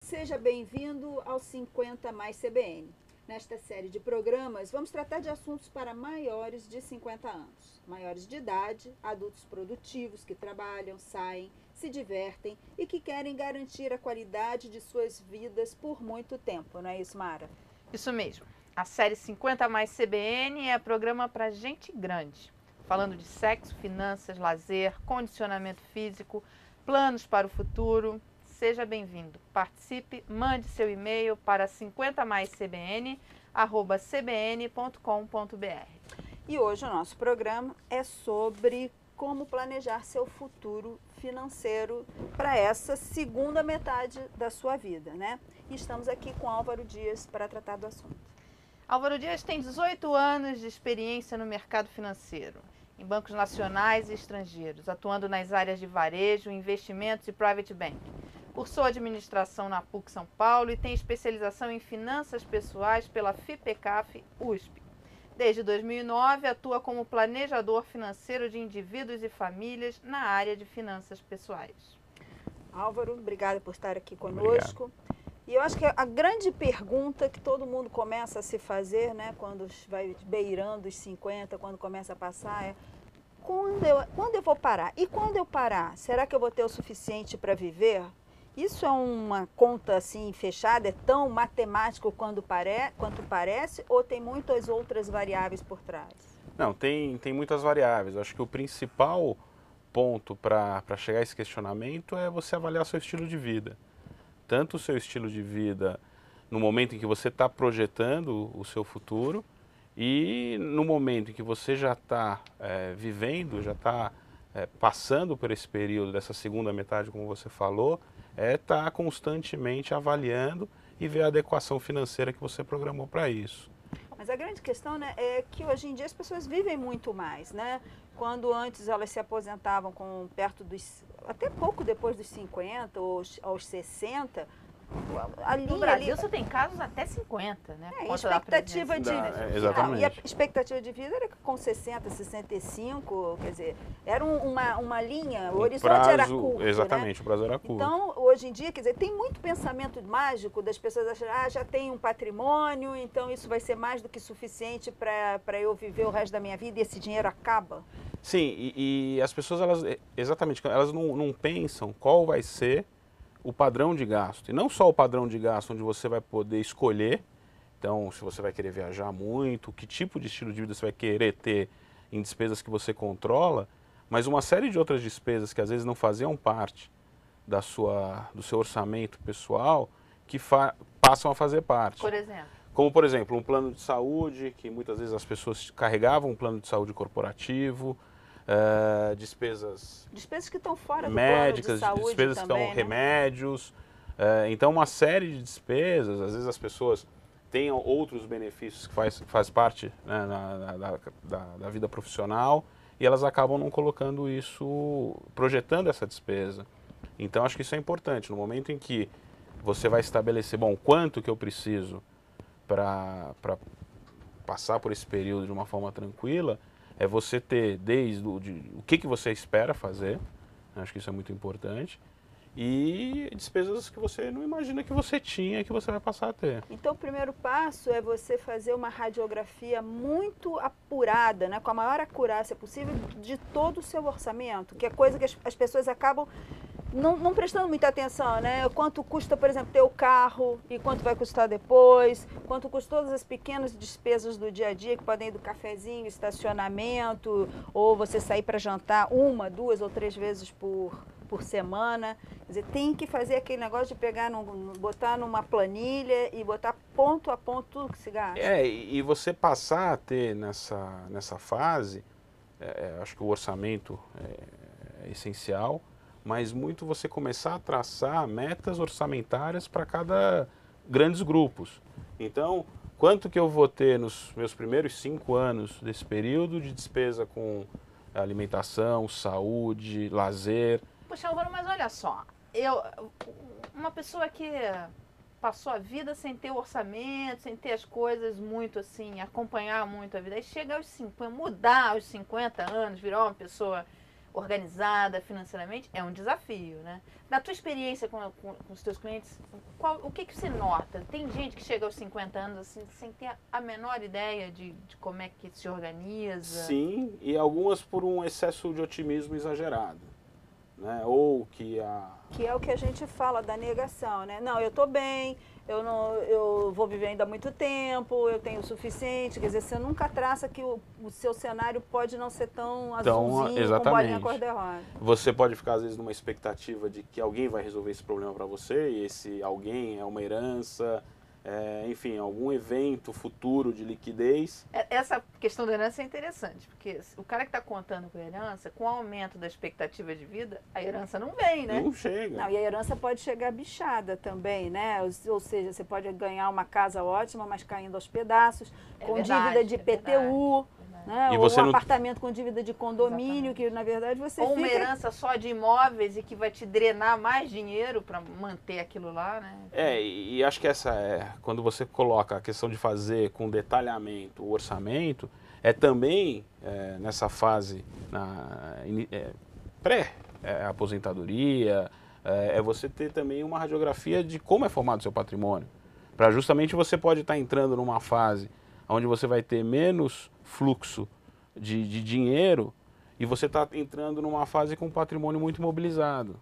Seja bem-vindo ao 50 mais CBN. Nesta série de programas, vamos tratar de assuntos para maiores de 50 anos. Maiores de idade, adultos produtivos que trabalham, saem, se divertem e que querem garantir a qualidade de suas vidas por muito tempo, não é isso, Mara? Isso mesmo. A série 50 mais CBN é programa para gente grande, falando de sexo, finanças, lazer, condicionamento físico, planos para o futuro. Seja bem-vindo. Participe, mande seu e-mail para 50maiscbn@cbn.com.br. E hoje o nosso programa é sobre como planejar seu futuro financeiro para essa segunda metade da sua vida, né? E estamos aqui com Álvaro Dias para tratar do assunto. Álvaro Dias tem 18 anos de experiência no mercado financeiro, em bancos nacionais e estrangeiros, atuando nas áreas de varejo, investimentos e private banking. Cursou administração na PUC São Paulo e tem especialização em finanças pessoais pela FIPECAF USP. Desde 2009, atua como planejador financeiro de indivíduos e famílias na área de finanças pessoais. Álvaro, obrigada por estar aqui conosco. Obrigado. E eu acho que a grande pergunta que todo mundo começa a se fazer, né, quando vai beirando os 50, quando começa a passar, é quando eu vou parar? E quando eu parar, será que eu vou ter o suficiente para viver? Isso é uma conta assim fechada, é tão matemático quanto parece, ou tem muitas outras variáveis por trás? Não, tem muitas variáveis. Eu acho que o principal ponto para chegar a esse questionamento é você avaliar seu estilo de vida. Tanto o seu estilo de vida no momento em que você está projetando o seu futuro e no momento em que você já está vivendo, já está passando por esse período dessa segunda metade, como você falou, estar constantemente avaliando e ver a adequação financeira que você programou para isso. Mas a grande questão, né, é que hoje em dia as pessoas vivem muito mais, né? Quando antes elas se aposentavam com perto dos, até pouco depois dos 50 ou aos 60, no Brasil você tem casos até 50, né? A expectativa de exatamente. E a expectativa de vida era com 60, 65, quer dizer, era uma linha, o horizonte prazo, era curto. Exatamente, né? O prazo era curto. Então, hoje em dia, quer dizer, tem muito pensamento mágico das pessoas acharem, já tenho um patrimônio, então isso vai ser mais do que suficiente para eu viver o resto da minha vida e esse dinheiro acaba. Sim, e as pessoas, elas não pensam qual vai ser o padrão de gasto. E não só o padrão de gasto onde você vai poder escolher, então se você vai querer viajar muito, que tipo de estilo de vida você vai querer ter em despesas que você controla, mas uma série de outras despesas que às vezes não faziam parte do seu orçamento pessoal, que passam a fazer parte. Por exemplo? Como, por exemplo, um plano de saúde, que muitas vezes as pessoas carregavam um plano de saúde corporativo, despesas que estão fora médicas, do plano de saúde despesas também, que estão né? Remédios. Então, uma série de despesas, às vezes as pessoas têm outros benefícios que faz parte, né, da vida profissional e elas acabam não colocando isso, projetando essa despesa. Então, acho que isso é importante. No momento em que você vai estabelecer, bom, quanto que eu preciso para passar por esse período de uma forma tranquila, é você ter desde o que você espera fazer, acho que isso é muito importante, e despesas que você não imagina que você tinha e que você vai passar a ter. Então, o primeiro passo é você fazer uma radiografia muito apurada, né, com a maior acurácia possível de todo o seu orçamento, que é coisa que as pessoas acabam não prestando muita atenção, né? Quanto custa, por exemplo, ter o carro e quanto vai custar depois, quanto custa todas as pequenas despesas do dia a dia, que podem ir do cafezinho, estacionamento, ou você sair para jantar 1, 2 ou 3 vezes por semana. Quer dizer, tem que fazer aquele negócio de pegar, botar numa planilha e botar ponto a ponto tudo que se gasta. E você passar a ter nessa fase, acho que o orçamento é essencial, mas muito você começar a traçar metas orçamentárias para cada grandes grupos. Então, quanto que eu vou ter nos meus primeiros 5 anos desse período de despesa com alimentação, saúde, lazer? Poxa, Álvaro, mas olha só, uma pessoa que passou a vida sem ter o orçamento, sem ter as coisas muito assim, acompanhar muito a vida, aí chega aos 50, mudar aos 50 anos, virar uma pessoa organizada financeiramente, é um desafio, né? Na tua experiência com os teus clientes, o que você nota? Tem gente que chega aos 50 anos assim, sem ter a menor ideia de como é que se organiza? Sim, e algumas por um excesso de otimismo exagerado, né? Ou que Que é o que a gente fala da negação, né? Não, eu estou bem, eu vou viver ainda muito tempo, eu tenho o suficiente. Quer dizer, você nunca traça que o seu cenário pode não ser tão azulzinho, com bolinha cor-de-rosa. Você pode ficar, às vezes, numa expectativa de que alguém vai resolver esse problema para você, e esse alguém é uma herança, enfim, algum evento futuro de liquidez. Essa questão da herança é interessante, porque o cara que está contando com a herança, com o aumento da expectativa de vida, a herança não vem, né? Não chega. Não, e a herança pode chegar bichada também, né? Ou seja, você pode ganhar uma casa ótima, mas caindo aos pedaços, com dívida de IPTU. Né? E Ou você um apartamento com dívida de condomínio, que na verdade você ou fica... uma herança só de imóveis e que vai te drenar mais dinheiro para manter aquilo lá, né? E acho que essa quando você coloca a questão de fazer com detalhamento o orçamento, também nessa fase pré-aposentadoria, você ter também uma radiografia de como é formado o seu patrimônio. Para justamente você pode estar entrando numa fase onde você vai ter menos fluxo de dinheiro e você está entrando numa fase com patrimônio muito imobilizado.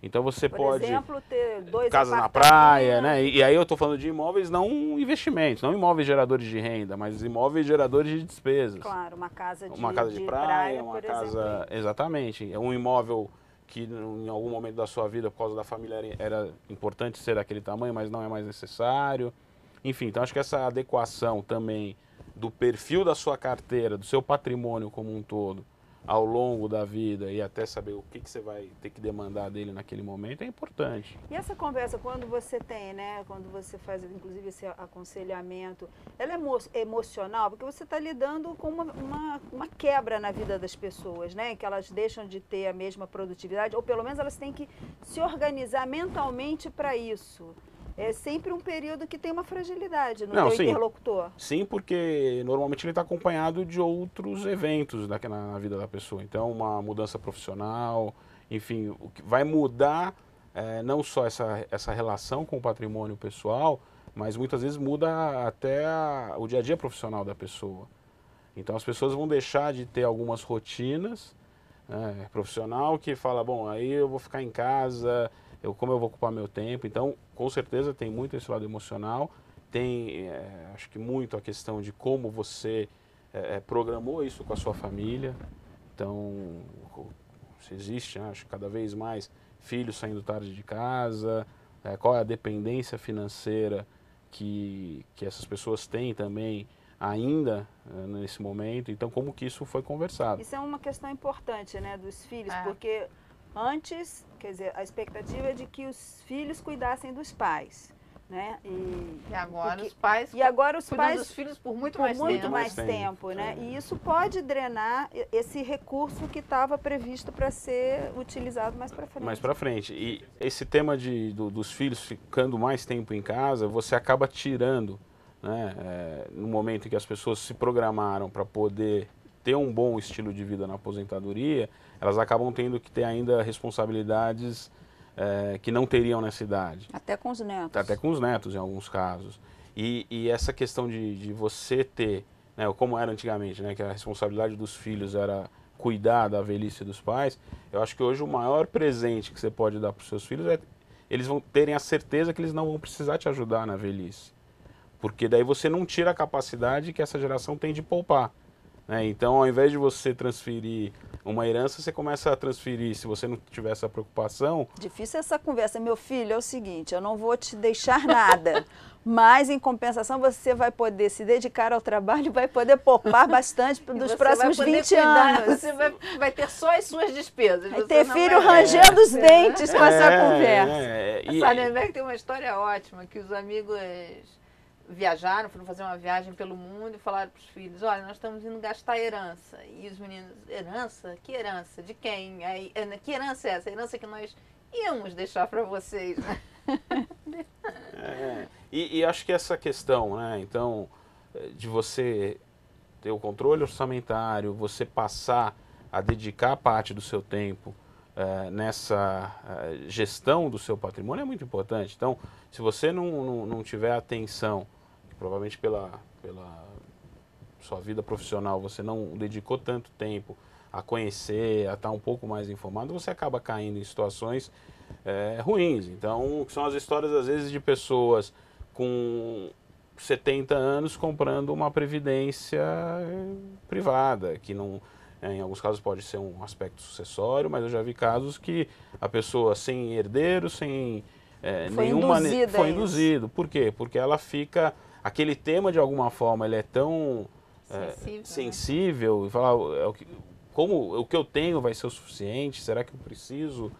Então você pode, por exemplo, ter 2 casas na praia, né? E aí eu estou falando de imóveis, não investimentos, não imóveis geradores de renda, mas imóveis geradores de despesas. Claro, uma casa de praia, uma casa, exatamente, um imóvel que em algum momento da sua vida, por causa da família, era importante ser daquele tamanho, mas não é mais necessário. Enfim, então acho que essa adequação também do perfil da sua carteira, do seu patrimônio como um todo, ao longo da vida e até saber o que você vai ter que demandar dele naquele momento é importante. E essa conversa, quando você tem, né, quando você faz inclusive esse aconselhamento, ela é emocional, porque você está lidando com uma quebra na vida das pessoas, né, que elas deixam de ter a mesma produtividade, ou pelo menos elas têm que se organizar mentalmente para isso. É sempre um período que tem uma fragilidade no teu interlocutor. Sim, porque normalmente ele está acompanhado de outros eventos na vida da pessoa. Então, uma mudança profissional, enfim, o que vai mudar não só essa relação com o patrimônio pessoal, mas muitas vezes muda até o dia a dia profissional da pessoa. Então, as pessoas vão deixar de ter algumas rotinas profissional que fala, bom, aí eu vou ficar em casa... como eu vou ocupar meu tempo. Então, com certeza tem muito esse lado emocional, tem acho que muito a questão de como você programou isso com a sua família. Então, se existe, acho, cada vez mais filhos saindo tarde de casa, qual é a dependência financeira que essas pessoas têm também ainda nesse momento. Então, como que isso foi conversado. Isso é uma questão importante, né, dos filhos, porque... Antes, quer dizer, a expectativa é de que os filhos cuidassem dos pais, né? E agora os pais cuidam dos filhos por muito mais tempo, né? E isso pode drenar esse recurso que estava previsto para ser utilizado mais para frente. Mais para frente. E esse tema dos filhos ficando mais tempo em casa, você acaba tirando, né? No momento em que as pessoas se programaram para poder ter um bom estilo de vida na aposentadoria, elas acabam tendo que ter ainda responsabilidades que não teriam nessa idade. Até com os netos. Até com os netos, em alguns casos. E essa questão de você ter, né, como era antigamente, né, que a responsabilidade dos filhos era cuidar da velhice dos pais, eu acho que hoje o maior presente que você pode dar para os seus filhos é eles vão terem a certeza que eles não vão precisar te ajudar na velhice. Porque daí você não tira a capacidade que essa geração tem de poupar. Então, ao invés de você transferir uma herança, você começa a transferir, se você não tiver essa preocupação... Difícil essa conversa. Meu filho, é o seguinte, eu não vou te deixar nada, mas, em compensação, você vai poder se dedicar ao trabalho e vai poder poupar bastante nos próximos 20 anos. Você vai ter só as suas despesas. Vai ter filho rangendo os dentes com essa conversa. Sabe, tem uma história ótima, que os amigos... viajaram, foram fazer uma viagem pelo mundo e falaram para os filhos, olha, nós estamos indo gastar herança. E os meninos, herança? Que herança? De quem? Aí, que herança é essa? A herança que nós íamos deixar para vocês, né? E acho que essa questão, né, então, de você ter o controle orçamentário, você passar a dedicar parte do seu tempo nessa gestão do seu patrimônio é muito importante. Então, se você não tiver atenção, provavelmente pela sua vida profissional você não dedicou tanto tempo a conhecer, a estar um pouco mais informado, você acaba caindo em situações ruins. Então, são as histórias, às vezes, de pessoas com 70 anos comprando uma previdência privada, que não, em alguns casos pode ser um aspecto sucessório, mas eu já vi casos que a pessoa sem herdeiro, sem nenhuma... Foi induzido. Por quê? Porque ela fica... Aquele tema, de alguma forma, ele é tão sensível, né? E falar, como o que eu tenho vai ser o suficiente? Será que eu preciso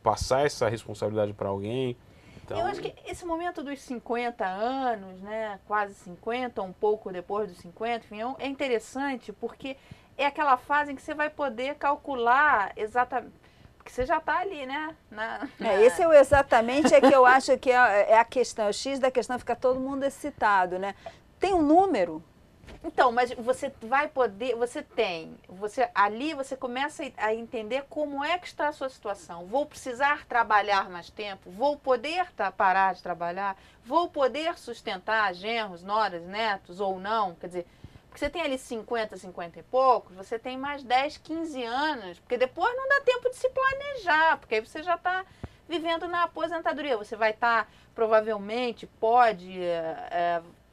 passar essa responsabilidade para alguém? Então... Eu acho que esse momento dos 50 anos, né, quase 50, um pouco depois dos 50, enfim, é interessante porque é aquela fase em que você vai poder calcular exatamente, porque você já está ali, né? Esse é o exatamente que eu acho que é a questão, o X da questão, fica todo mundo excitado, né? Tem um número. Então, mas você vai poder, ali você começa a entender como é que está a sua situação. Vou precisar trabalhar mais tempo? Vou poder parar de trabalhar? Vou poder sustentar genros, noras, netos ou não? Quer dizer, porque você tem ali 50 e poucos, você tem mais 10, 15 anos, porque depois não dá tempo de se planejar, porque aí você já está vivendo na aposentadoria. Você vai estar, provavelmente, pode...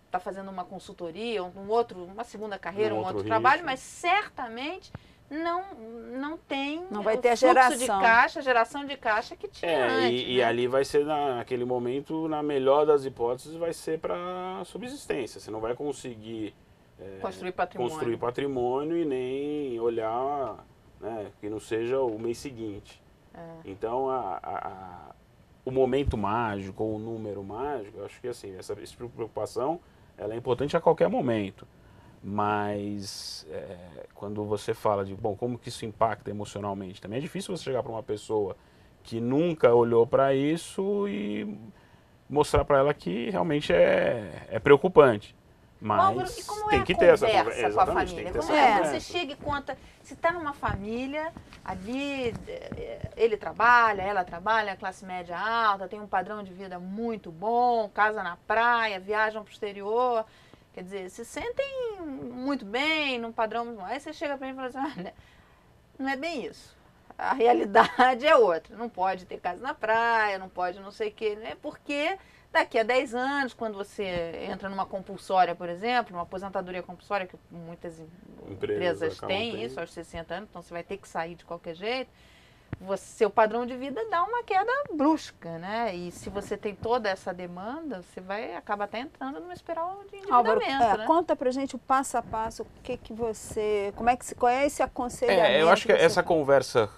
está fazendo uma consultoria, uma segunda carreira, um outro trabalho, mas certamente não tem não vai o ter a fluxo de caixa, geração de caixa que tinha antes. E ali vai ser, naquele momento, na melhor das hipóteses, vai ser para subsistência. Você não vai conseguir construir patrimônio e nem olhar, né, que não seja o mês seguinte. Então, o momento mágico ou o número mágico, eu acho que assim, essa preocupação ela é importante a qualquer momento, mas quando você fala de, bom, como que isso impacta emocionalmente, também é difícil você chegar para uma pessoa que nunca olhou para isso e mostrar para ela que realmente é preocupante. Mas e como tem que ter essa conversa com a família? Como é que você chega e conta, se está numa família, ali ele trabalha, ela trabalha, classe média alta, tem um padrão de vida muito bom, casa na praia, viajam para o exterior, quer dizer, se sentem muito bem, num padrão muito bom. Aí você chega para mim e fala assim, olha, não é bem isso. A realidade é outra. Não pode ter casa na praia, não pode não sei o quê, né? Porque daqui a 10 anos, quando você entra numa compulsória, por exemplo, uma aposentadoria compulsória, que muitas empresas têm isso aos 60 anos, então você vai ter que sair de qualquer jeito, seu padrão de vida dá uma queda brusca, né? E se você tem toda essa demanda, você vai acabar até entrando numa espiral de endividamento, Álvaro, né? Conta pra gente o passo a passo, qual é esse aconselhamento? Eu acho que essa conversa,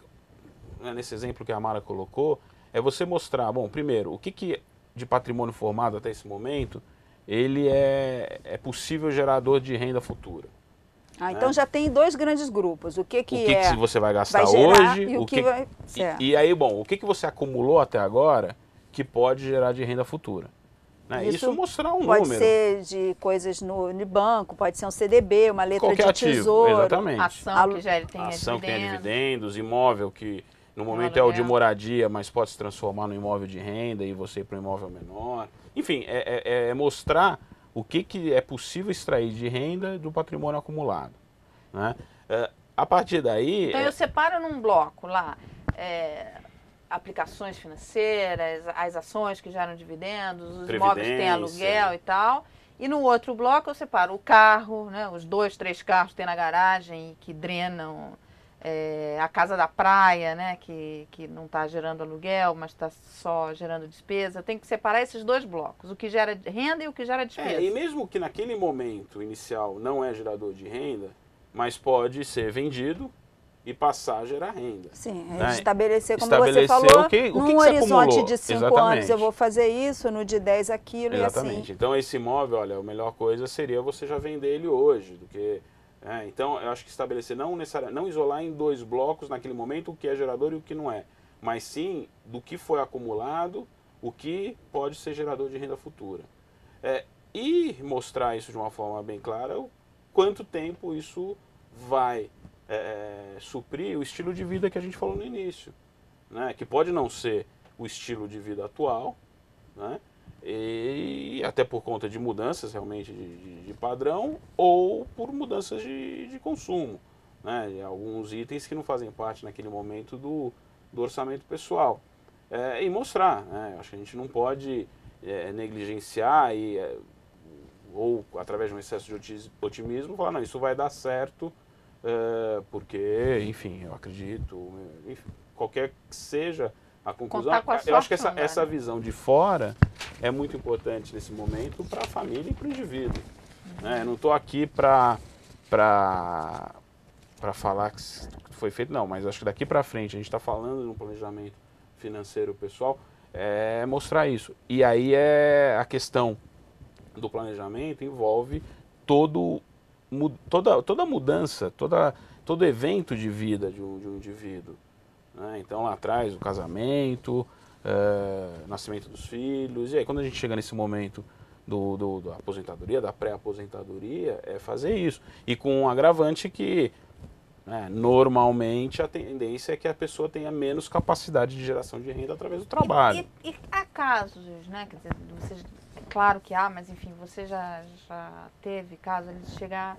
né, nesse exemplo que a Mara colocou, é você mostrar, bom, primeiro, o que de patrimônio formado até esse momento, ele é possível gerador de renda futura. Então já tem dois grandes grupos. O que você vai gastar gerar, hoje, e aí, bom, o que você acumulou até agora que pode gerar de renda futura. Né? Isso mostrar um número. Pode ser de coisas no banco, pode ser um CDB, uma letra qualquer de tesouro. Ativo, exatamente. Ação que já tenha dividendos, imóvel que no momento é o de moradia, mas pode se transformar no imóvel de renda e você ir para um imóvel menor. Enfim, é mostrar o que é possível extrair de renda do patrimônio acumulado. Né? A partir daí... Então eu separo num bloco lá aplicações financeiras, as ações que geram dividendos, os imóveis que têm aluguel e tal. E no outro bloco eu separo o carro, né, os 2, 3 carros que tem na garagem e que drenam a casa da praia, né, que não está gerando aluguel, mas está só gerando despesa. Tem que separar esses dois blocos, o que gera renda e o que gera despesa. E mesmo que naquele momento inicial não é gerador de renda, mas pode ser vendido e passar a gerar renda. Sim, né? Estabelecer, como você falou, num horizonte de 5 anos eu vou fazer isso, no de 10 aquilo. Exatamente. E assim. Então esse imóvel, olha, a melhor coisa seria você já vender ele hoje, do que... Então, eu acho que estabelecer, não isolar em 2 blocos naquele momento o que é gerador e o que não é, mas sim do que foi acumulado, o que pode ser gerador de renda futura. E mostrar isso de uma forma bem clara, quanto tempo isso vai suprir o estilo de vida que a gente falou no início, né? Que pode não ser o estilo de vida atual, né? E até por conta de mudanças realmente de padrão ou por mudanças de consumo, né? E alguns itens que não fazem parte naquele momento do orçamento pessoal. E mostrar, né? Acho que a gente não pode negligenciar ou através de um excesso de otimismo falar, não, isso vai dar certo porque, enfim, eu acredito, enfim, qualquer que seja a conclusão. Eu acho que essa visão de fora é muito importante nesse momento para a família e para o indivíduo. Né? Eu não estou aqui para falar que foi feito, não, mas acho que daqui para frente a gente está falando no planejamento financeiro pessoal, mostrar isso. E aí a questão do planejamento envolve toda mudança, todo evento de vida de um indivíduo. Né? Então lá atrás o casamento, nascimento dos filhos, e aí quando a gente chega nesse momento da aposentadoria, da pré-aposentadoria, é fazer isso. E com um agravante que normalmente a tendência é que a pessoa tenha menos capacidade de geração de renda através do trabalho. E há casos, né? Quer dizer, claro que há, mas enfim, você já teve casos de chegar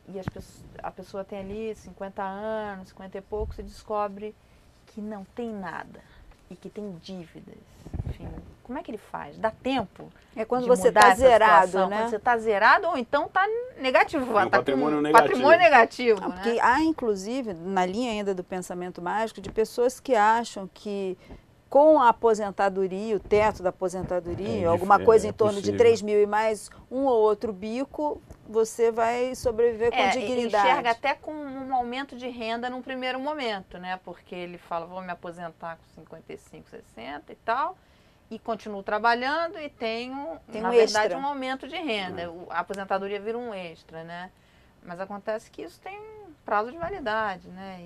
e a pessoa tem ali 50 anos, 50 e poucos, e descobre que não tem nada e que tem dívidas. Enfim, como é que ele faz? Dá tempo? É quando você está zerado, né? Quando você está zerado ou então está negativo. Tá patrimônio negativo. Não, porque há, inclusive, na linha ainda do pensamento mágico, de pessoas que acham que com a aposentadoria, o teto da aposentadoria, alguma coisa em torno de 3 mil e mais um ou outro bico, você vai sobreviver com dignidade. Enxerga até com um aumento de renda num primeiro momento, né? Porque ele fala, vou me aposentar com 55, 60 e tal, e continuo trabalhando e tenho na verdade, um aumento de renda. A aposentadoria vira um extra, né? Mas acontece que isso tem um prazo de validade, né?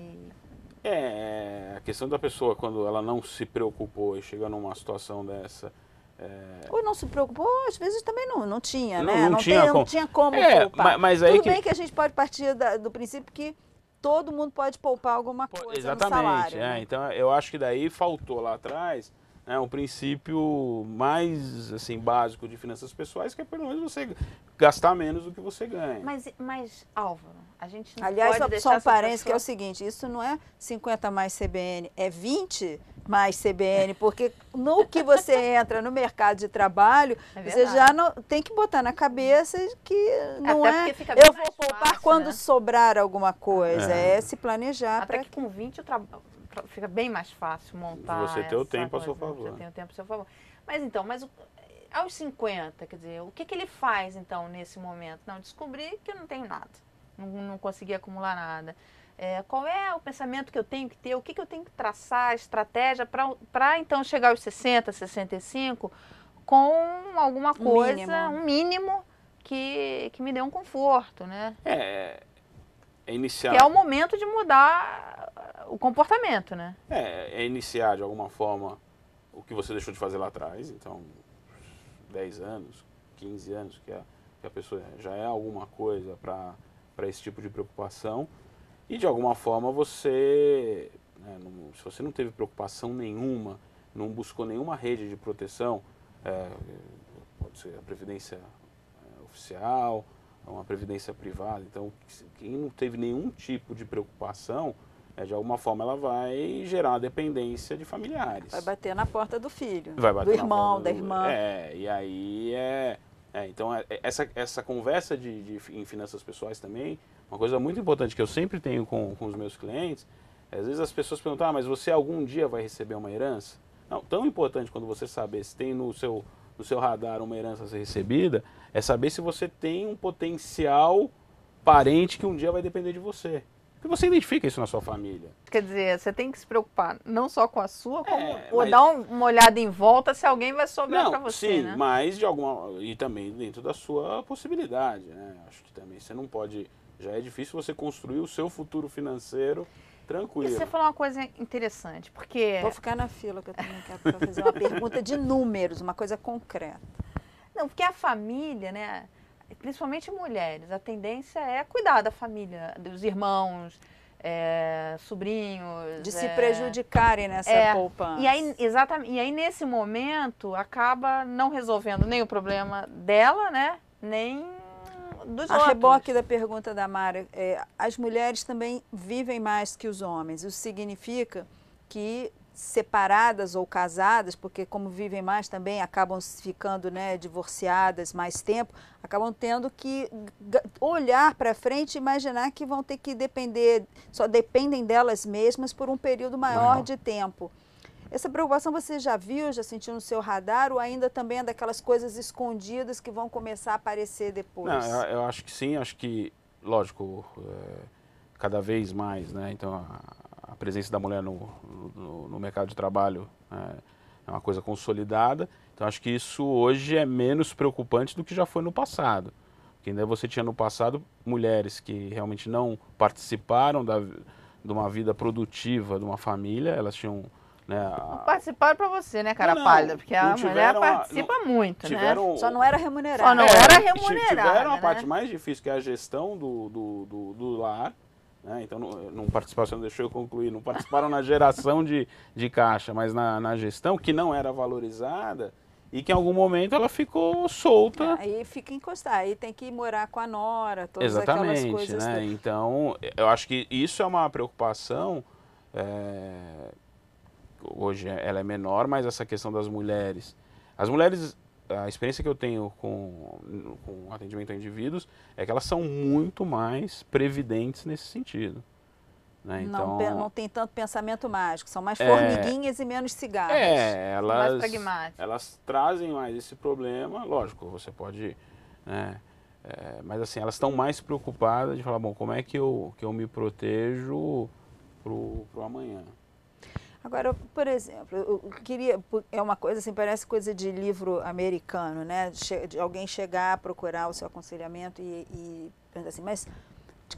A questão da pessoa, quando ela não se preocupou e chega numa situação dessa... Ou não se preocupou, às vezes também não tinha, né? Não tinha como poupar. Mas aí Tudo bem que a gente pode partir do princípio que todo mundo pode poupar alguma coisa. Exatamente, no salário. Né? Então eu acho que daí faltou lá atrás um princípio mais assim, básico de finanças pessoais, que é pelo menos você gastar menos do que você ganha. Mas Álvaro, a gente não Aliás, pode só um parênteses, que é o seguinte, isso não é 50 mais CBN, é 20 mais CBN, porque no que você entra no mercado de trabalho, você já não tem que botar na cabeça que não eu vou poupar fácil, quando sobrar alguma coisa, se planejar. Até que com 20 fica bem mais fácil montar. Você tem o tempo a seu favor. Você tem o tempo a seu favor. Mas aos 50, quer dizer, o que ele faz então nesse momento? Não, descobri que eu não tenho nada, não consegui acumular nada. Qual é o pensamento que eu tenho que ter? O que eu tenho que traçar, a estratégia para então chegar aos 60, 65 com alguma coisa, um mínimo que me dê um conforto, né? Iniciar. Que é o momento de mudar o comportamento, né? Iniciar de alguma forma o que você deixou de fazer lá atrás, então 10 anos, 15 anos, que a pessoa já é alguma coisa para esse tipo de preocupação. E de alguma forma você, se você não teve preocupação nenhuma, não buscou nenhuma rede de proteção, pode ser a previdência oficial, uma previdência privada, então quem não teve nenhum tipo de preocupação, de alguma forma ela vai gerar dependência de familiares. Vai bater na porta do filho, do irmão, da irmã. E aí então essa conversa em finanças pessoais também, uma coisa muito importante que eu sempre tenho com os meus clientes, às vezes as pessoas perguntam, mas você algum dia vai receber uma herança? Não, tão importante quando você saber se tem no seu radar uma herança a ser recebida, é saber se você tem um potencial parente que um dia vai depender de você. Porque você identifica isso na sua família. Quer dizer, você tem que se preocupar não só com a sua, como dar uma olhada em volta se alguém vai sobrar para você, sim, né? Mas e também dentro da sua possibilidade, né? Acho que também você não pode, já é difícil você construir o seu futuro financeiro tranquilo. E você falou uma coisa interessante, porque... Vou ficar na fila, que eu também quero fazer uma pergunta de números, uma coisa concreta. Não, porque a família, né? principalmente mulheres, a tendência é cuidar da família, dos irmãos, sobrinhos. De se prejudicarem nessa poupança. E aí, nesse momento, acaba não resolvendo nem o problema dela, né? Nem dos outros. A reboque da pergunta da Mara, as mulheres também vivem mais que os homens. Isso significa que separadas ou casadas, porque como vivem mais também acabam ficando, né, divorciadas mais tempo, acabam tendo que olhar para frente e imaginar que vão ter que depender, só dependem delas mesmas por um período maior de tempo. Essa preocupação você já viu, já sentiu no seu radar, ou ainda também é daquelas coisas escondidas que vão começar a aparecer depois? Não, eu acho que sim, acho que, lógico, cada vez mais, né, então a presença da mulher no mercado de trabalho é uma coisa consolidada. Então, acho que isso hoje é menos preocupante do que já foi no passado. Porque ainda você tinha no passado mulheres que realmente não participaram de uma vida produtiva de uma família, elas tinham... Né, participaram para você, né, cara pálida? Porque a mulher participa muito, né? Só não era remunerada. Só não era remunerada. Tiveram a né? parte mais difícil, que é a gestão do lar. Então, não participaram, você não deixou eu concluir, não participaram na geração de caixa, mas na gestão, que não era valorizada e que em algum momento ela ficou solta. Aí fica encostar, aí tem que ir morar com a nora, todas aquelas coisas. Né? Então, eu acho que isso é uma preocupação, hoje ela é menor, mas essa questão das mulheres. As mulheres, a experiência que eu tenho com atendimento a indivíduos é que elas são muito mais previdentes nesse sentido. Né? Então, não tem tanto pensamento mágico, são mais formiguinhas e menos cigarros. Mais pragmáticas. Elas trazem mais esse problema, lógico, você pode... Né, mas assim, elas estão mais preocupadas de falar, bom, como é que eu me protejo pro amanhã. Agora, por exemplo, eu queria, é uma coisa assim, parece coisa de livro americano, né? De alguém chegar, procurar o seu aconselhamento e pensar assim, mas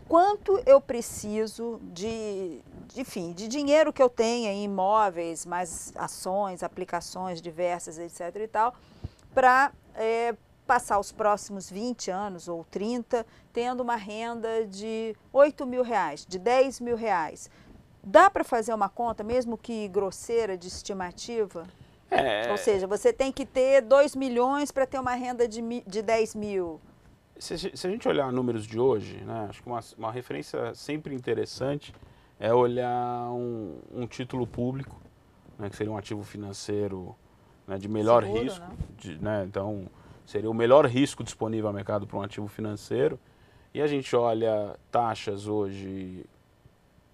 quanto eu preciso enfim, de dinheiro que eu tenha em imóveis, mais ações, aplicações diversas, etc. e tal, para passar os próximos 20 anos ou 30 tendo uma renda de R$8.000, de R$10.000. Dá para fazer uma conta, mesmo que grosseira, de estimativa? Ou seja, você tem que ter 2 milhões para ter uma renda de 10 mil. Se a gente olhar números de hoje, né, acho que uma referência sempre interessante é olhar um título público, né, que seria um ativo financeiro, né, de melhor seguro, risco. Né? Então, seria o melhor risco disponível ao mercado para um ativo financeiro. E a gente olha taxas hoje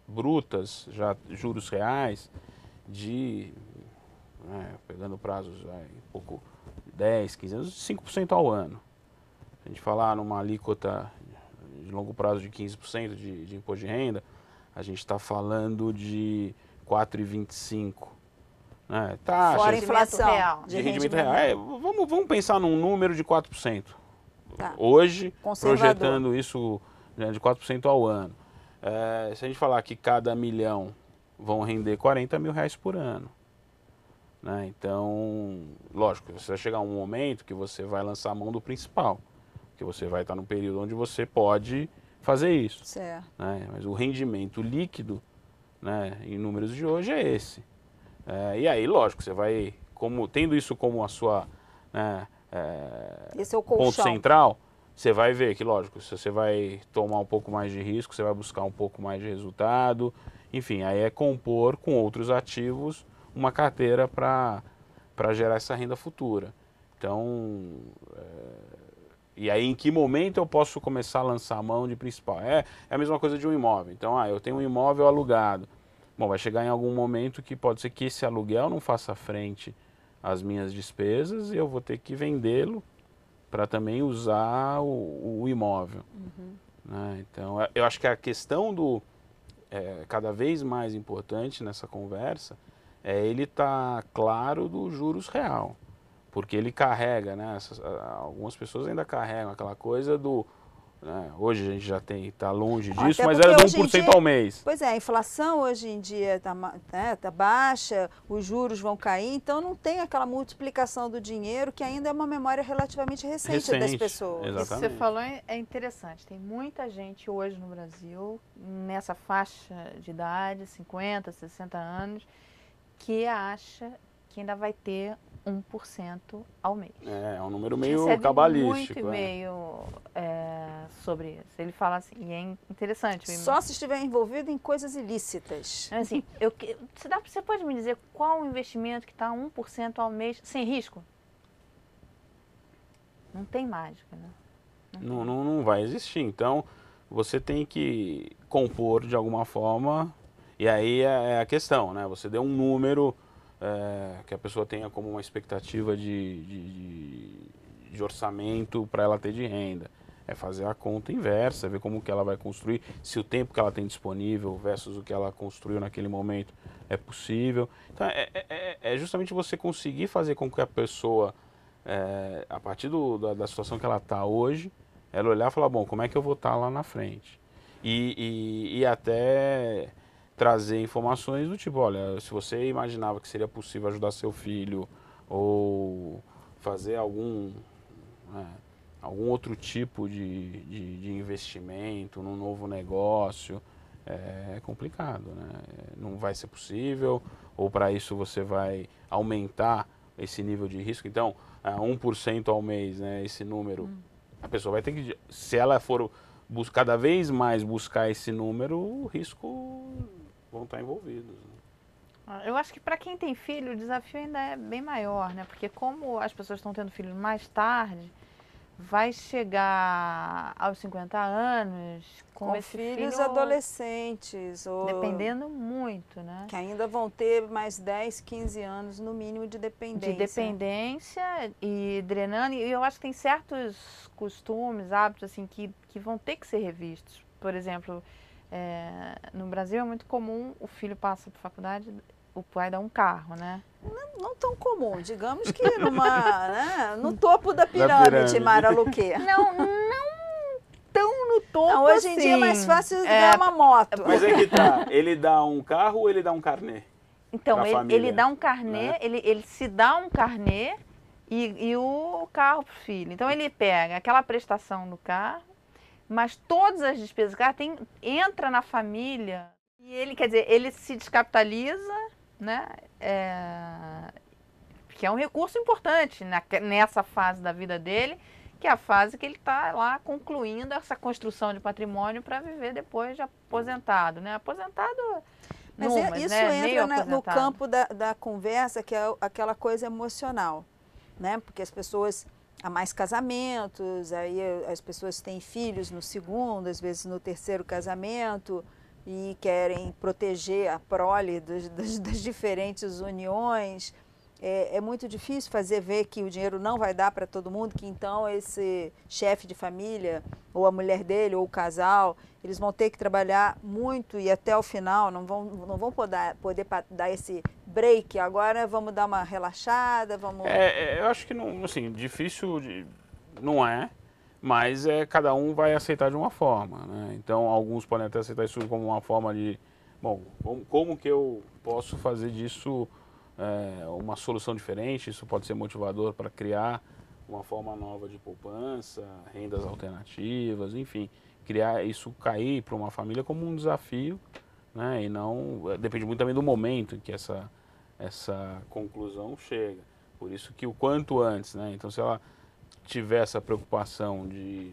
brutas, já juros reais, pegando prazos um pouco 10, 15 anos, 5% ao ano. Se a gente falar numa alíquota de longo prazo de 15% de imposto de renda, a gente está falando de 4,25%. Né? Taxa, fora a inflação real. De rendimento real. Vamos pensar num número de 4%. Tá. Hoje, projetando isso, né, de 4% ao ano. Se a gente falar que cada milhão vão render R$40.000 por ano. Né? Então, lógico, você vai chegar um momento que você vai lançar a mão do principal. Que você vai estar num período onde você pode fazer isso. Certo. Né? Mas o rendimento líquido, né, em números de hoje é esse. E aí, lógico, você vai, tendo isso como a sua esse é o ponto colchão central, você vai ver que, lógico, se você vai tomar um pouco mais de risco, você vai buscar um pouco mais de resultado. Enfim, aí é compor com outros ativos uma carteira para gerar essa renda futura. Então, e aí em que momento eu posso começar a lançar a mão de principal? É a mesma coisa de um imóvel. Então, eu tenho um imóvel alugado. Bom, vai chegar em algum momento que pode ser que esse aluguel não faça frente às minhas despesas e eu vou ter que vendê-lo para também usar o imóvel. Uhum. Né? Então, eu acho que a questão cada vez mais importante nessa conversa é ele estar claro do juros real. Porque ele carrega, né? Algumas pessoas ainda carregam aquela coisa do né? Hoje a gente já está longe Até disso, mas porque era de hoje em 1% dia- ao mês. Pois é, a inflação hoje em dia tá baixa, os juros vão cair, então não tem aquela multiplicação do dinheiro que ainda é uma memória relativamente recente das Recente, pessoas. exato. Isso que você Exatamente. falou é interessante. Tem muita gente hoje no Brasil, nessa faixa de idade, 50, 60 anos, que acha que ainda vai ter 1% ao mês. É um número A gente meio recebe cabalístico. muito e-mail sobre isso. Ele fala assim, e é interessante. o Só se estiver envolvido em coisas ilícitas. Assim, você pode me dizer qual o investimento que está 1% ao mês sem risco? Não tem mágica, né? Não vai existir. Então, você tem que compor de alguma forma, e aí é a questão, né? Você deu um número que a pessoa tenha como uma expectativa de orçamento para ela ter de renda. É fazer a conta inversa, ver como que ela vai construir, se o tempo que ela tem disponível versus o que ela construiu naquele momento é possível. Então, é justamente você conseguir fazer com que a pessoa, a partir da situação que ela está hoje, ela olhar e falar, bom, como é que eu vou estar lá na frente? E até trazer informações do tipo, olha, se você imaginava que seria possível ajudar seu filho ou fazer algum outro tipo de investimento num novo negócio, é complicado, né? Não vai ser possível, ou para isso você vai aumentar esse nível de risco. Então, 1% ao mês, né, esse número, a pessoa vai ter que, se ela for cada vez mais buscar esse número, o risco vão estar envolvidos, né? Eu acho que para quem tem filho, o desafio ainda é bem maior, né? Porque como as pessoas estão tendo filhos mais tarde, vai chegar aos 50 anos com esse filhos filho adolescentes, ou dependendo muito, né? que ainda vão ter mais 10, 15 anos no mínimo de dependência. De dependência e drenando. E eu acho que tem certos costumes, hábitos assim que vão ter que ser revistos. Por exemplo, no Brasil é muito comum o filho passa para a faculdade, o pai dá um carro, né? Não tão comum, digamos que no topo da pirâmide, Mara Luque. Não tão no topo Não, hoje em assim. dia é mais fácil ganhar uma moto. Mas é que tá, ele dá um carro ou ele dá um carnê? Então, pra ele família, dá um carnê, né? ele se dá um carnê e o carro pro filho. Então, ele pega aquela prestação do carro, mas todas as despesas do carro entra na família. E ele, quer dizer, ele se descapitaliza, né? Que é um recurso importante nessa fase da vida dele, que é a fase que ele está lá concluindo essa construção de patrimônio para viver depois de aposentado, né? Aposentado... Mas isso entra no campo da conversa, que é aquela coisa emocional, né? Porque as pessoas, há mais casamentos, aí as pessoas têm filhos no segundo, às vezes no terceiro casamento, e querem proteger a prole das diferentes uniões. É muito difícil fazer ver que o dinheiro não vai dar para todo mundo, que então esse chefe de família, ou a mulher dele, ou o casal, eles vão ter que trabalhar muito e até o final, não vão poder dar esse break, agora vamos dar uma relaxada, vamos... Eu acho que não, assim, difícil não é, mas cada um vai aceitar de uma forma, né? Então, alguns podem até aceitar isso como uma forma de, bom, como que eu posso fazer disso uma solução diferente? Isso pode ser motivador para criar uma forma nova de poupança, rendas alternativas, enfim, criar isso cair para uma família como um desafio, né? E não, depende muito também do momento em que essa conclusão chega. Por isso que o quanto antes, né? Então, se ela tiver essa preocupação de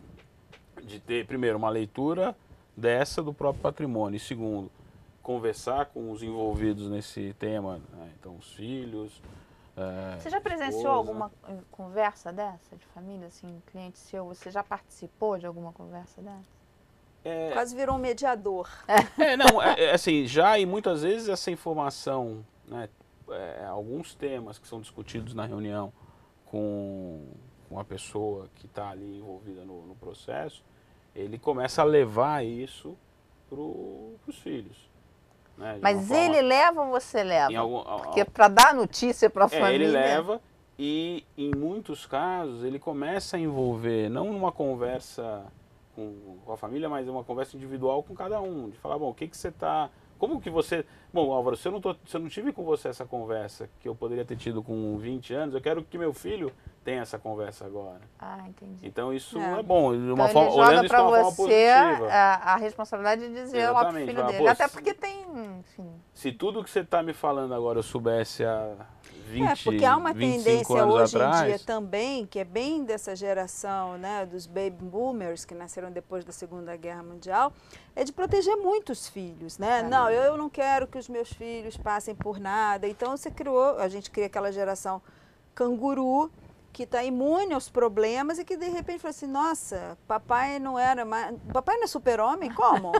ter, primeiro, uma leitura dessa do próprio patrimônio, e segundo, conversar com os envolvidos nesse tema, né? Então os filhos. Você já presenciou alguma conversa dessa de família, assim, cliente seu? Você já participou de alguma conversa dessa? Quase virou um mediador. Assim, já, e muitas vezes essa informação, né, alguns temas que são discutidos na reunião com a pessoa que está ali envolvida no processo, ele começa a levar isso para os filhos. Né, mas ele leva ou você leva? Porque para dar notícia para a família... Ele leva e, em muitos casos, ele começa a envolver, não numa conversa com a família, mas é uma conversa individual com cada um, de falar, bom, o que você está... Como que você... Bom, Álvaro, se eu não tive com você essa conversa que eu poderia ter tido com 20 anos, eu quero que meu filho tenha essa conversa agora. Ah, entendi. Então isso é bom, de uma Então forma, ele joga olhando isso de uma forma positiva. a responsabilidade de dizer lá pro Exatamente, filho mas, dele. pô, Até porque tem, enfim... Se tudo que você está me falando agora eu soubesse há 20, porque há uma 25 tendência anos hoje atrás, em dia também, que é bem dessa geração, né, dos baby boomers, que nasceram depois da Segunda Guerra Mundial, é de proteger muito os filhos, né? Não, eu não quero que os meus filhos passem por nada. Então a gente cria aquela geração canguru, que está imune aos problemas e que de repente fala assim, nossa, papai não era mais... Papai não é super-homem? Como?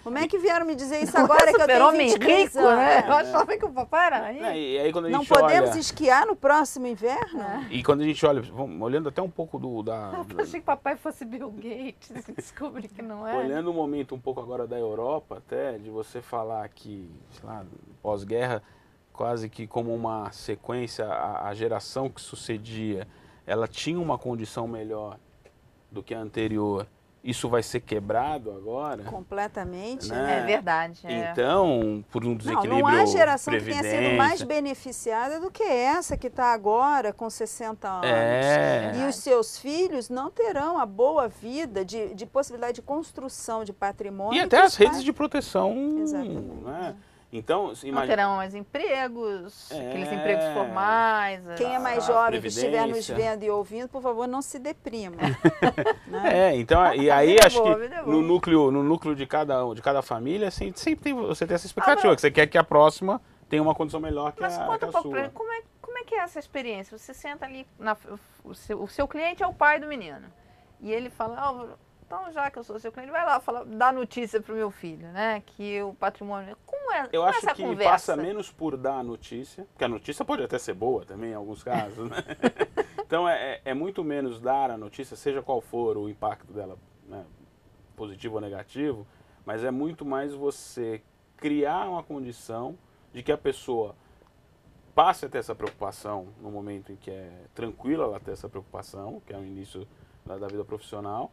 Como é que vieram me dizer isso agora que eu tenho 23 anos? Né? Eu achava que o papai era rico. E aí, quando a não gente podemos olha... esquiar no próximo inverno? E quando a gente olha, olhando até um pouco Eu achei que papai fosse Bill Gates, descobri que não é. Olhando o momento um pouco agora da Europa até, de você falar que, sei lá, pós-guerra, quase que como uma sequência, a geração que sucedia, ela tinha uma condição melhor do que a anterior. Isso vai ser quebrado agora? Completamente. Né? É verdade. Então, por um desequilíbrio não há geração que tenha sido previdência. mais beneficiada do que essa que está agora com 60 anos. E os seus filhos não terão a boa vida de possibilidade de construção de patrimônio. E até as redes de proteção. Exatamente. Né? Então, não terão mais empregos, aqueles empregos formais. Quem é mais jovem que estiver nos vendo e ouvindo, por favor, não se deprima. Né? Então, e aí acho que no núcleo de cada família, assim, sempre você tem essa expectativa, que você quer que a próxima tenha uma condição melhor que mas a conta um pouco sua. Como é que é essa experiência? Você senta ali, o seu cliente é o pai do menino, e ele fala, então já que eu sou seu cliente, vai lá dá notícia pro meu filho, né, que o patrimônio... Eu acho que conversa? passa menos por dar a notícia, porque a notícia pode até ser boa também em alguns casos, né? Então é muito menos dar a notícia, seja qual for o impacto dela, né, positivo ou negativo, mas é muito mais você criar uma condição de que a pessoa passe a ter essa preocupação no momento em que é tranquila ela ter essa preocupação, que é o início da vida profissional,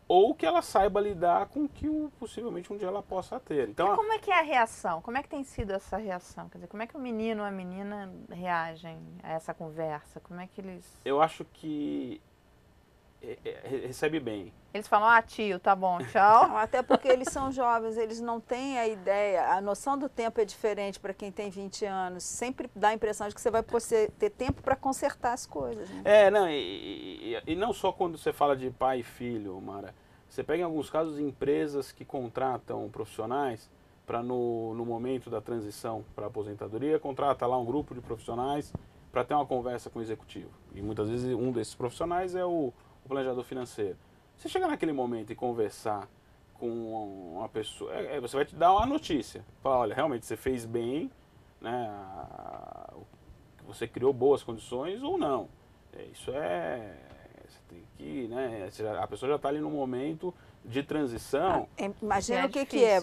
ou que ela saiba lidar com o que possivelmente um dia ela possa ter. Então, e como é que é a reação? Como é que tem sido essa reação? Quer dizer, como é que o menino ou a menina reagem a essa conversa? Como é que eles... Eu acho que recebe bem. Eles falam, tio, tá bom, tchau. Não, até porque eles são jovens, eles não têm a ideia, a noção do tempo é diferente para quem tem 20 anos. Sempre dá a impressão de que você vai ter tempo para consertar as coisas. Né? E não só quando você fala de pai e filho, Mara. Você pega em alguns casos empresas que contratam profissionais para no momento da transição para a aposentadoria, contrata lá um grupo de profissionais para ter uma conversa com o executivo. E muitas vezes um desses profissionais é o planejador financeiro. Você chega naquele momento e conversar com uma pessoa, você vai te dar uma notícia. Fala, olha, realmente você fez bem, né, você criou boas condições ou não. Isso você tem que, né, a pessoa já está ali no momento de transição. Imagina o que é.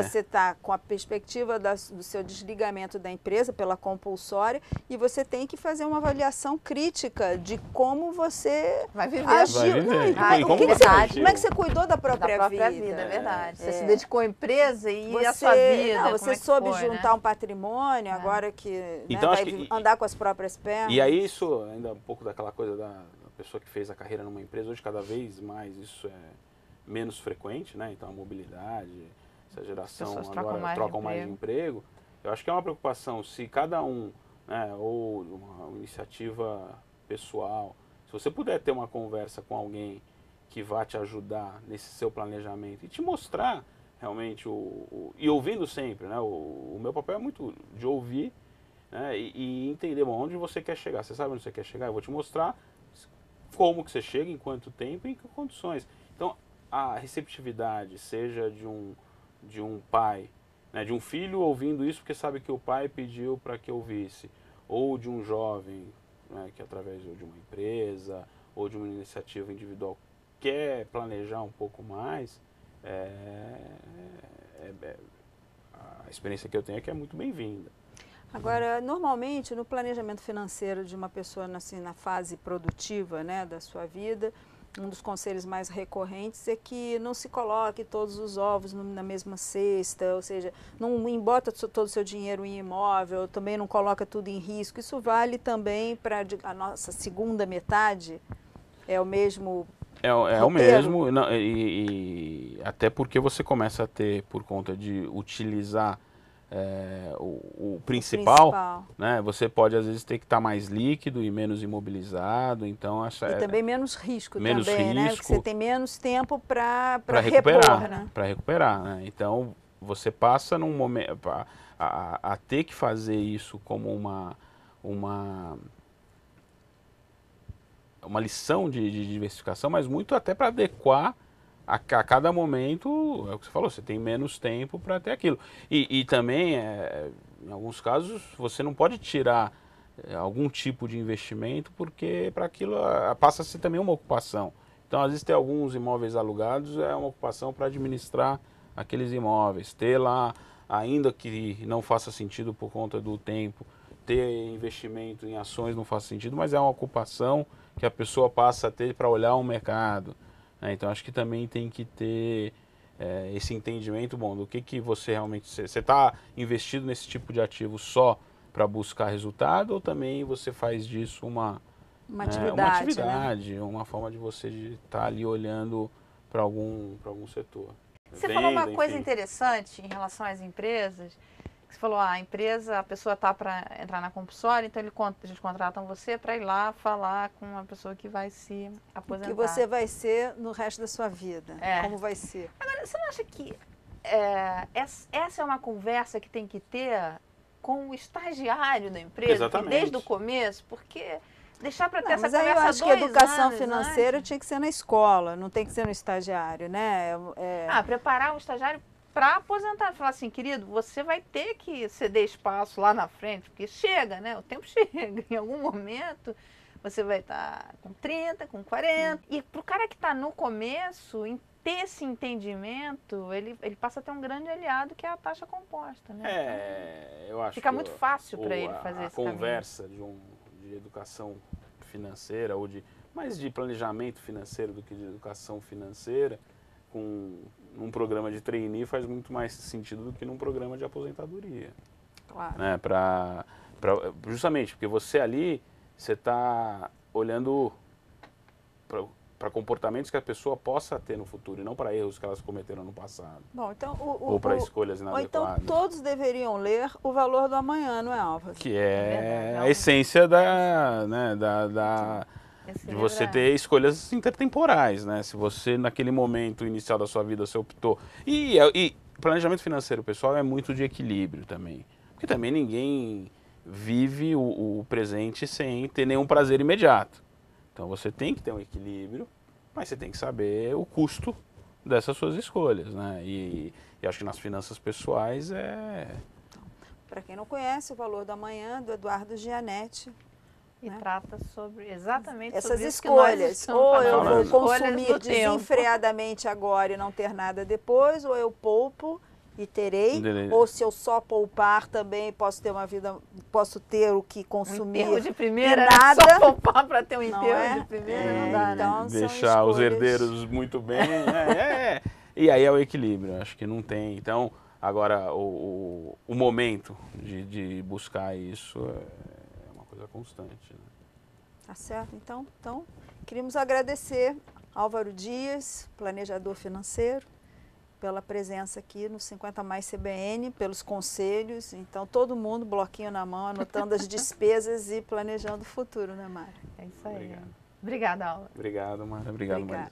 Você está com a perspectiva do seu desligamento da empresa pela compulsória e você tem que fazer uma avaliação crítica de como você vai viver. Agiu. Como é que você cuidou da própria vida? É verdade. Você se dedicou à empresa e a sua vida. Você soube juntar um patrimônio, agora que então, vai andar com as próprias pernas. E aí isso, ainda um pouco daquela coisa da pessoa que fez a carreira numa empresa, hoje cada vez mais isso é menos frequente, né? Então a mobilidade, essa geração agora trocam mais de emprego. Eu acho que é uma preocupação se cada um, né, ou uma iniciativa pessoal, se você puder ter uma conversa com alguém que vá te ajudar nesse seu planejamento e te mostrar realmente e ouvindo sempre, né? O meu papel é muito de ouvir, né, e entender onde você quer chegar. Você sabe onde você quer chegar? Eu vou te mostrar como que você chega, em quanto tempo e em que condições. Então a receptividade, seja de um pai, né, de um filho ouvindo isso porque sabe que o pai pediu para que ouvisse, ou de um jovem, né, que através de uma empresa ou de uma iniciativa individual quer planejar um pouco mais, a experiência que eu tenho é que é muito bem-vinda. Agora, normalmente, no planejamento financeiro de uma pessoa assim, na fase produtiva, né, da sua vida, um dos conselhos mais recorrentes é que não se coloque todos os ovos na mesma cesta, ou seja, não embota todo o seu dinheiro em imóvel, também não coloca tudo em risco. Isso vale também para a nossa segunda metade, é o mesmo É o mesmo, não, e até porque você começa a ter, por conta de utilizar o principal, né? Você pode às vezes ter que estar mais líquido e menos imobilizado, então e também menos risco menos também, risco, né? Porque você tem menos tempo para recuperar, repor, né? Para recuperar, né? Então você passa num momento a ter que fazer isso como uma lição de diversificação, mas muito até para adequar a cada momento, é o que você falou, você tem menos tempo para ter aquilo. E também, em alguns casos, você não pode tirar algum tipo de investimento, porque para aquilo passa a ser também uma ocupação. Então, às vezes, ter alguns imóveis alugados é uma ocupação para administrar aqueles imóveis. Ter lá, ainda que não faça sentido por conta do tempo, ter investimento em ações não faz sentido, mas é uma ocupação que a pessoa passa a ter para olhar o mercado. Então, acho que também tem que ter esse entendimento, bom, do que você realmente... Você está investido nesse tipo de ativo só para buscar resultado, ou também você faz disso uma atividade, né? Uma forma de você estar ali olhando para algum setor. Você falou uma coisa interessante em relação às empresas. Você falou, a empresa, a pessoa está para entrar na compulsória, então eles contratam você para ir lá falar com uma pessoa que vai se aposentar. Que você vai ser no resto da sua vida, como vai ser. Agora, você não acha que essa é uma conversa que tem que ter com o estagiário da empresa, desde o começo? Porque deixar para ter essa conversa 2 anos. Mas eu acho que a educação financeira tinha que ser na escola, não tem que ser no estagiário, né? Preparar um estagiário para aposentar, falar assim, querido, você vai ter que ceder espaço lá na frente, porque chega, né? O tempo chega, em algum momento você vai estar com 30, com 40. E para o cara que está no começo, ter esse entendimento, ele passa a ter um grande aliado, que é a taxa composta, né? Eu acho fica muito fácil para ele fazer esse caminho. A conversa de educação financeira, ou mais de planejamento financeiro do que de educação financeira, num programa de trainee faz muito mais sentido do que num programa de aposentadoria. Claro. Né? Justamente porque você ali, você está olhando para comportamentos que a pessoa possa ter no futuro, e não para erros que elas cometeram no passado. Bom, então, ou para escolhas inadequadas. Ou então todos deveriam ler O Valor do Amanhã, não é, Álvaro? Que é a essência de você ter escolhas intertemporais, né? Se você, naquele momento inicial da sua vida, você optou... E planejamento financeiro, pessoal, é muito de equilíbrio também. Porque também ninguém vive o presente sem ter nenhum prazer imediato. Então você tem que ter um equilíbrio, mas você tem que saber o custo dessas suas escolhas, né? E acho que nas finanças pessoais Para quem não conhece, O Valor do Amanhã, do Eduardo Gianetti. E trata exatamente essas sobre escolhas. Ou eu vou consumir desenfreadamente agora e não ter nada depois, ou eu poupo e terei, ou se eu só poupar também posso ter uma vida, posso ter o que consumir. Um enterro de primeira, nada. Só poupar para ter um enterro de primeira, não dá, né? Então, deixar os herdeiros muito bem, E aí é o equilíbrio, acho que não tem. Então, agora, o momento de buscar isso é uma coisa constante. Né? Tá certo, então queríamos agradecer Álvaro Dias, planejador financeiro, pela presença aqui no 50 Mais CBN, pelos conselhos. Então, todo mundo, bloquinho na mão, anotando as despesas e planejando o futuro, né, Mara? É isso aí. Obrigada, Álvaro. Obrigado, Mara. Obrigado, Maria.